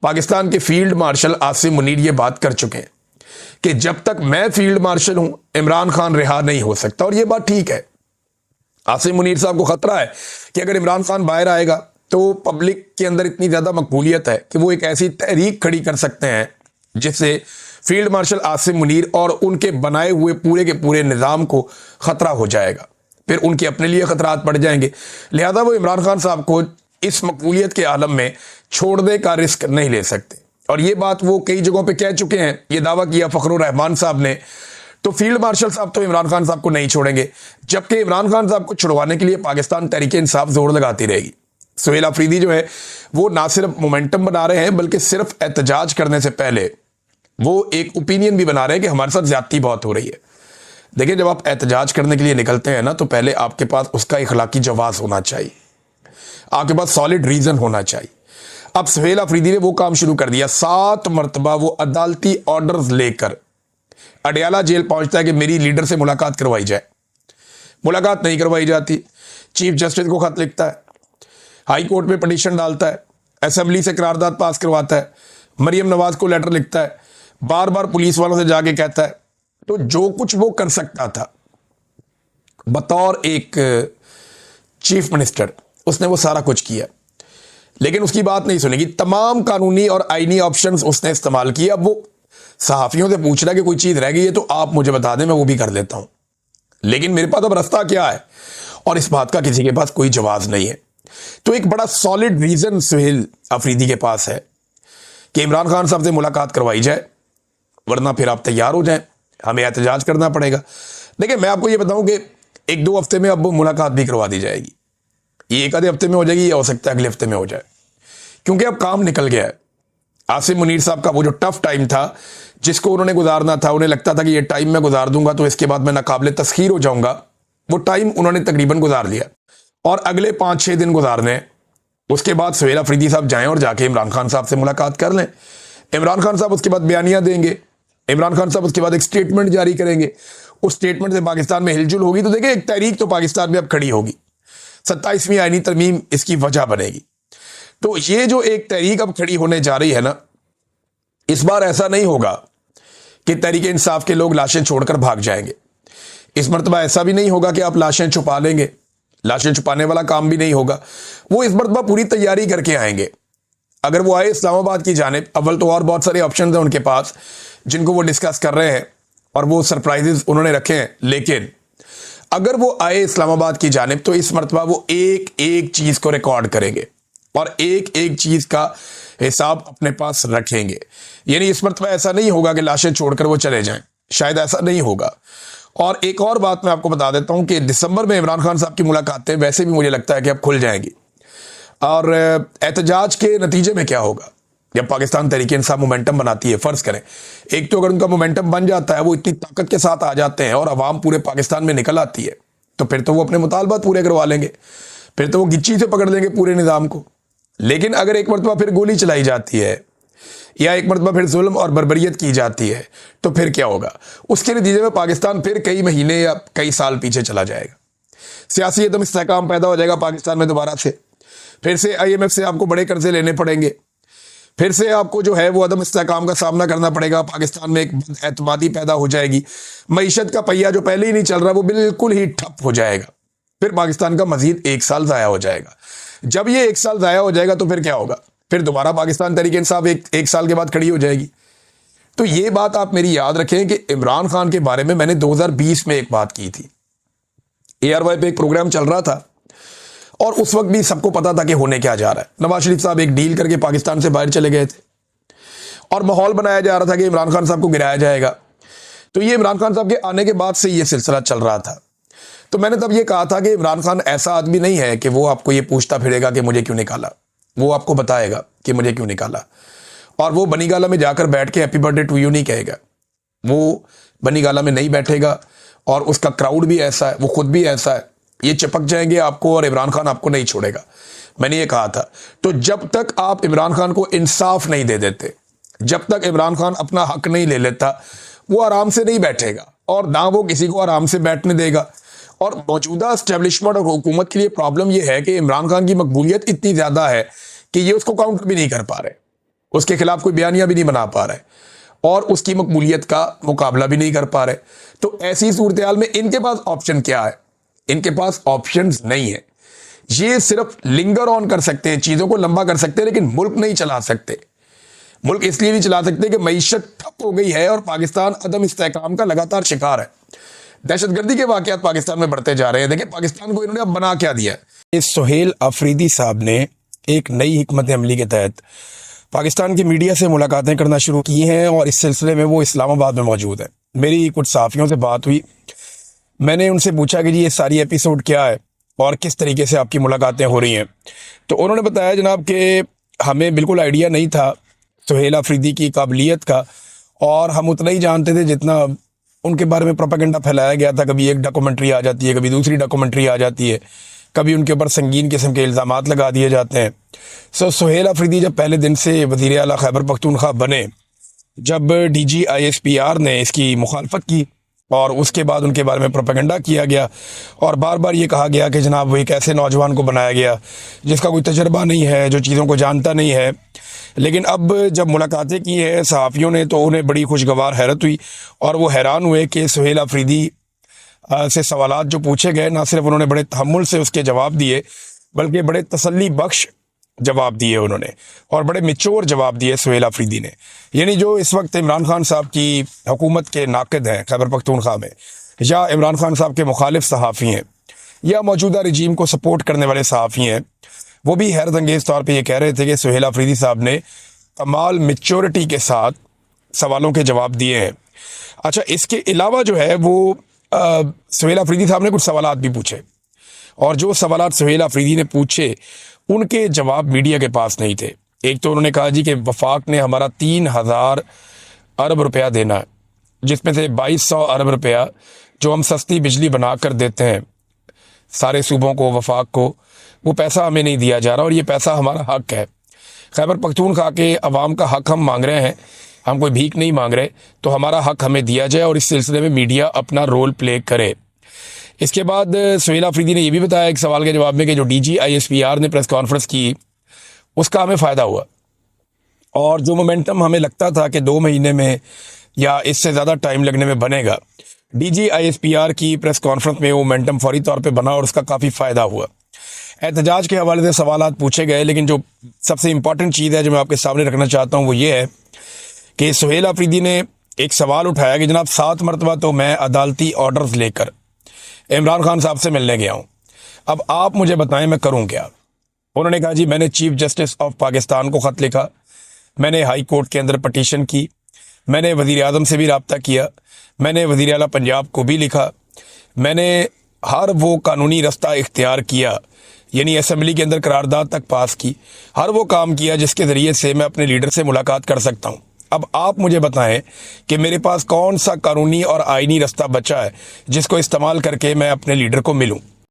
पाकिस्तान के field marshal Asim Munir ये बात कर चुके हैं कि जब तक मैं फील्ड मार्शल हूं इमरान खान रिहा नहीं हो सकता। और ये बात ठीक है। आसिम मुनीर साहब को खतरा है कि अगर इमरान खान बाहर आएगा तो पब्लिक के अंदर इतनी ज्यादा मकबूलियत है कि वो एक ऐसी तहरीक खड़ी कर सकते हैं जिससे फील्ड मार्शल आसिम मुनीर और उनके बनाए हुए पूरे के पूरे निजाम को खतरा हो जाएगा, फिर उनके अपने लिए खतरात पड़ जाएंगे। लिहाजा वो इमरान खान साहब को इस मकबूलियत के आलम में छोड़ने का रिस्क नहीं ले सकते। और ये बात वो कई जगहों पे कह चुके हैं, ये दावा किया फखरुर रहमान साहब ने। तो फील्ड मार्शल साहब तो इमरान खान साहब को नहीं छोड़ेंगे, जबकि इमरान खान साहब को छुड़वाने के लिए पाकिस्तान तहरीक इंसाफ जोर लगाती रहेगी। सुहेल अफरीदी जो है वो ना सिर्फ मोमेंटम बना रहे हैं बल्कि सिर्फ एहतजाज करने से पहले वो एक ओपिनियन भी बना रहे हैं कि हमारे साथ ज्यादती बहुत हो रही है। देखिए, जब आप एहतजाज करने के लिए निकलते हैं ना तो पहले आपके पास उसका इखलाकी जवाज होना चाहिए, आपके पास सॉलिड रीजन होना चाहिए। अब सुहेल अफरीदी ने वो काम शुरू कर दिया, 7 मरतबा वो अदालती ऑर्डर्स लेकर अडयाला जेल पहुंचता है कि मेरी लीडर से मुलाकात करवाई जाए। मुलाकात नहीं करवाई जाती। चीफ जस्टिस को खत लिखता है, हाई कोर्ट में पिटीशन डालता है, असेंबली से करारदाद पास करवाता है, मरियम नवाज को लेटर लिखता है, बार बार पुलिस वालों से जाके कहता है। तो जो कुछ वो कर सकता था बतौर एक चीफ मिनिस्टर, उसने वो सारा कुछ किया, लेकिन उसकी बात नहीं सुनेगी। तमाम कानूनी और आईनी ऑप्शंस उसने इस्तेमाल किए। अब वो सहाफियों से पूछ रहा है कि कोई चीज रह गई है तो आप मुझे बता दें, मैं वो भी कर देता हूं, लेकिन मेरे पास अब रास्ता क्या है, और इस बात का किसी के पास कोई जवाब नहीं है। तो एक बड़ा सॉलिड रीजन सुहेल अफरीदी के पास है कि इमरान खान साहब से मुलाकात करवाई जाए, वरना फिर आप तैयार हो जाएं, हमें एहतजाज करना पड़ेगा। देखिए, मैं आपको यह बताऊं कि 1-2 हफ्ते में अब मुलाकात भी करवा दी जाएगी। ये एक आधे हफ्ते में हो जाएगी, या हो सकता है अगले हफ्ते में हो जाए, क्योंकि अब काम निकल गया है। आसिम मुनीर साहब का वो जो टफ टाइम था जिसको उन्होंने गुजारना था, उन्हें लगता था कि ये टाइम मैं गुजार दूंगा तो इसके बाद मैं नाकाबिले तस्खीर हो जाऊंगा, वो टाइम उन्होंने तकरीबन गुजार लिया और अगले 5-6 दिन गुजारने। उसके बाद सुहेल अफरीदी साहब जाएं और जाके इमरान खान साहब से मुलाकात कर लें। इमरान खान साहब उसके बाद बयानियां देंगे, इमरान खान साहब उसके बाद एक स्टेटमेंट जारी करेंगे। उस स्टेटमेंट से पाकिस्तान में हिलजुल होगी। तो देखिए, एक तहरीक तो पाकिस्तान में अब खड़ी होगी, 27वीं आईनी तरमीम इसकी वजह बनेगी। तो ये जो एक तहरीक अब खड़ी होने जा रही है ना, इस बार ऐसा नहीं होगा कि तहरीक इंसाफ के लोग लाशें छोड़कर भाग जाएंगे। इस मरतबा ऐसा भी नहीं होगा कि आप लाशें छुपा लेंगे, लाशें छुपाने वाला काम भी नहीं होगा। वो इस मरतबा पूरी तैयारी करके आएंगे। अगर वो आए इस्लामाबाद की जानिब, अव्वल तो और बहुत सारे ऑप्शन हैं उनके पास जिनको वो डिस्कस कर रहे हैं और वो सरप्राइजेस उन्होंने रखे हैं, लेकिन अगर वो आए इस्लामाबाद की जानिब तो इस मरतबा वो एक एक चीज को रिकॉर्ड करेंगे और एक एक चीज का हिसाब अपने पास रखेंगे। यानी इस मरतबा ऐसा नहीं होगा कि लाशें छोड़कर वो चले जाएं, शायद ऐसा नहीं होगा। और एक और बात मैं आपको बता देता हूं कि दिसंबर में इमरान खान साहब की मुलाकातें वैसे भी मुझे लगता है कि अब खुल जाएंगी। और एहतजाज के नतीजे में क्या होगा, जब पाकिस्तान तहरीक इंसाफ मोमेंटम बनाती है, फर्ज करें एक तो अगर उनका मोमेंटम बन जाता है, वो इतनी ताकत के साथ आ जाते हैं और अवाम पूरे पाकिस्तान में निकल आती है, तो फिर तो वो अपने मुतालबात पूरे करवा लेंगे, फिर तो वो गिच्ची से पकड़ लेंगे पूरे निज़ाम को। लेकिन अगर एक मरतबा फिर गोली चलाई जाती है या एक मरतबा फिर जुल्म और बर्बरियत की जाती है, तो फिर क्या होगा? उसके नतीजे में पाकिस्तान फिर कई महीने या कई साल पीछे चला जाएगा। सियासी एकदम इस्तेहकाम पैदा हो जाएगा पाकिस्तान में दोबारा से, फिर से IMF से आपको बड़े कर्जे लेने पड़ेंगे, फिर से आपको जो है वो अदम इस्तेहकाम का सामना करना पड़ेगा। पाकिस्तान में एक एतमादी पैदा हो जाएगी, मईशत का पहिया जो पहले ही नहीं चल रहा वो बिल्कुल ही ठप हो जाएगा। फिर पाकिस्तान का मजीद 1 साल ज़ाया हो जाएगा। जब ये 1 साल ज़ाया हो जाएगा तो फिर क्या होगा? फिर दोबारा पाकिस्तान तहरीक इंसाफ एक साल के बाद खड़ी हो जाएगी। तो ये बात आप मेरी याद रखें कि इमरान खान के बारे में मैंने 2020 में एक बात की थी। ARY पे एक प्रोग्राम चल रहा था और उस वक्त भी सबको पता था कि होने क्या जा रहा है। नवाज शरीफ साहब एक डील करके पाकिस्तान से बाहर चले गए थे और माहौल बनाया जा रहा था कि इमरान खान साहब को गिराया जाएगा। तो ये इमरान खान साहब के आने के बाद से ये सिलसिला चल रहा था। तो मैंने तब ये कहा था कि इमरान खान ऐसा आदमी नहीं है कि वो आपको ये पूछता फिरेगा कि मुझे क्यों निकाला, वो आपको बताएगा कि मुझे क्यों निकाला। और वो बनीगाला में जाकर बैठ के हैप्पी बर्थडे टू यू नहीं कहेगा, वो बनीगाला में नहीं बैठेगा और उसका क्राउड भी ऐसा है, वो खुद भी ऐसा है, ये चिपक जाएंगे आपको और इमरान खान आपको नहीं छोड़ेगा। मैंने ये कहा था। तो जब तक आप इमरान खान को इंसाफ नहीं दे देते, जब तक इमरान खान अपना हक नहीं ले लेता, वो आराम से नहीं बैठेगा और ना वो किसी को आराम से बैठने देगा। और मौजूदा एस्टेब्लिशमेंट और हुकूमत के लिए प्रॉब्लम यह है कि इमरान खान की मकबूलियत इतनी ज्यादा है कि ये उसको काउंटर भी नहीं कर पा रहे। उसके खिलाफ कोई बयानिया भी नहीं बना पा रहा है और उसकी मकबूलियत का मुकाबला भी नहीं कर पा रहे। तो ऐसी सूरत हाल में इनके पास ऑप्शन क्या है? इनके पास ऑप्शंस नहीं है। ये सिर्फ लिंगर ऑन कर सकते हैं, चीज़ों को लंबा कर सकते हैं, लेकिन मुल्क नहीं चला सकते। मुल्क इसलिए नहीं चला सकते कि मईशत ठप हो गई है और पाकिस्तान अदम इस्तेहकाम का लगातार शिकार है। दहशतगर्दी के वाक़यात पाकिस्तान में बढ़ते जा रहे हैं। देखिए पाकिस्तान को इन्होंने अब बना क्या दिया है। इस सुहेल अफरीदी साहब ने एक नई हिकमत अमली के तहत पाकिस्तान की मीडिया से मुलाकातें करना शुरू की हैं और इस सिलसिले में वो इस्लामाबाद में मौजूद है। मेरी कुछ सहाफ़ियों से बात हुई, मैंने उनसे पूछा कि जी ये सारी एपिसोड क्या है और किस तरीके से आपकी मुलाकातें हो रही हैं। तो उन्होंने बताया जनाब कि हमें बिल्कुल आइडिया नहीं था सुहेल अफरीदी की काबिलियत का, और हम उतना ही जानते थे जितना उनके बारे में प्रोपेगेंडा फैलाया गया था। कभी एक डॉक्यूमेंट्री आ जाती है, कभी दूसरी डॉक्यूमेंट्री आ जाती है, कभी उनके ऊपर संगीन किस्म के इल्ज़ामात लगा दिए जाते हैं। सुहेल अफरीदी जब पहले दिन से वज़ीर आला खैबर पख्तूनख्वा बने, जब DGISPR ने इसकी मुखालफत की और उसके बाद उनके बारे में प्रोपेगेंडा किया गया और बार बार ये कहा गया कि जनाब वो एक ऐसे नौजवान को बनाया गया जिसका कोई तजर्बा नहीं है, जो चीज़ों को जानता नहीं है। लेकिन अब जब मुलाकातें की है सहाफ़ियों ने तो उन्हें बड़ी खुशगवार हैरत हुई और वो हैरान हुए कि सुहेल अफरीदी से सवालात जो पूछे गए, ना सिर्फ उन्होंने बड़े तहम्मुल से उसके जवाब दिए बल्कि बड़े तसल्ली बख्श जवाब दिए उन्होंने, और बड़े मिच्योर जवाब दिए सुहेल अफरीदी ने। यानी जो इस वक्त इमरान खान साहब की हुकूमत के नाक़िद हैं खैबर पख्तूनख्वा में, या इमरान खान साहब के मुखालिफ सहाफ़ी हैं, या मौजूदा रजीम को सपोर्ट करने वाले सहाफ़ी हैं, वो भी हैरत अंगेज़ तौर पर यह कह रहे थे कि सुहेल अफरीदी साहब ने कमाल मैच्योरिटी के साथ सवालों के जवाब दिए हैं। अच्छा, इसके अलावा जो है वो सुहेल अफरीदी साहब ने कुछ सवालात भी पूछे, और जो सवालात सुहेल अफरीदी ने पूछे उनके जवाब मीडिया के पास नहीं थे। एक तो उन्होंने कहा जी कि वफाक ने हमारा 3000 अरब रुपया देना है, जिसमें से 2200 अरब रुपया जो हम सस्ती बिजली बना कर देते हैं सारे सूबों को, वफाक को, वो पैसा हमें नहीं दिया जा रहा और ये पैसा हमारा हक है। खैबर पख्तूनख्वा के अवाम का हक हम मांग रहे हैं, हम कोई भीख नहीं मांग रहे, तो हमारा हक हमें दिया जाए और इस सिलसिले में मीडिया अपना रोल प्ले करे। इसके बाद सुहेल अफरीदी ने यह भी बताया एक सवाल के जवाब में कि जो DGISPR ने प्रेस कॉन्फ्रेंस की उसका हमें फ़ायदा हुआ, और जो मोमेंटम हमें लगता था कि 2 महीने में या इससे ज़्यादा टाइम लगने में बनेगा, DGISPR की प्रेस कॉन्फ्रेंस में वो मोमेंटम फौरी तौर पे बना और उसका काफ़ी फ़ायदा हुआ। एहतजाज के हवाले से सवालात पूछे गए, लेकिन जो सबसे इम्पॉर्टेंट चीज़ है जो मैं आपके सामने रखना चाहता हूँ वो ये है कि सुहेल अफरीदी ने एक सवाल उठाया कि जनाब 7 मरतबा तो मैं अदालती ऑर्डर्स लेकर इमरान खान साहब से मिलने गया हूँ, अब आप मुझे बताएं मैं करूँ क्या। उन्होंने कहा जी मैंने चीफ जस्टिस ऑफ पाकिस्तान को ख़त लिखा, मैंने हाई कोर्ट के अंदर पटिशन की, मैंने वज़ीर आज़म से भी रब्ता किया, मैंने वज़ीर आला पंजाब को भी लिखा, मैंने हर वो कानूनी रास्ता इख्तियार किया, यानी असम्बली के अंदर करारदाद तक पास की, हर वो काम किया जिसके ज़रिए से मैं अपने लीडर से मुलाकात कर सकता हूँ। अब आप मुझे बताएं कि मेरे पास कौन सा कानूनी और आईनी रास्ता बचा है जिसको इस्तेमाल करके मैं अपने लीडर को मिलूं।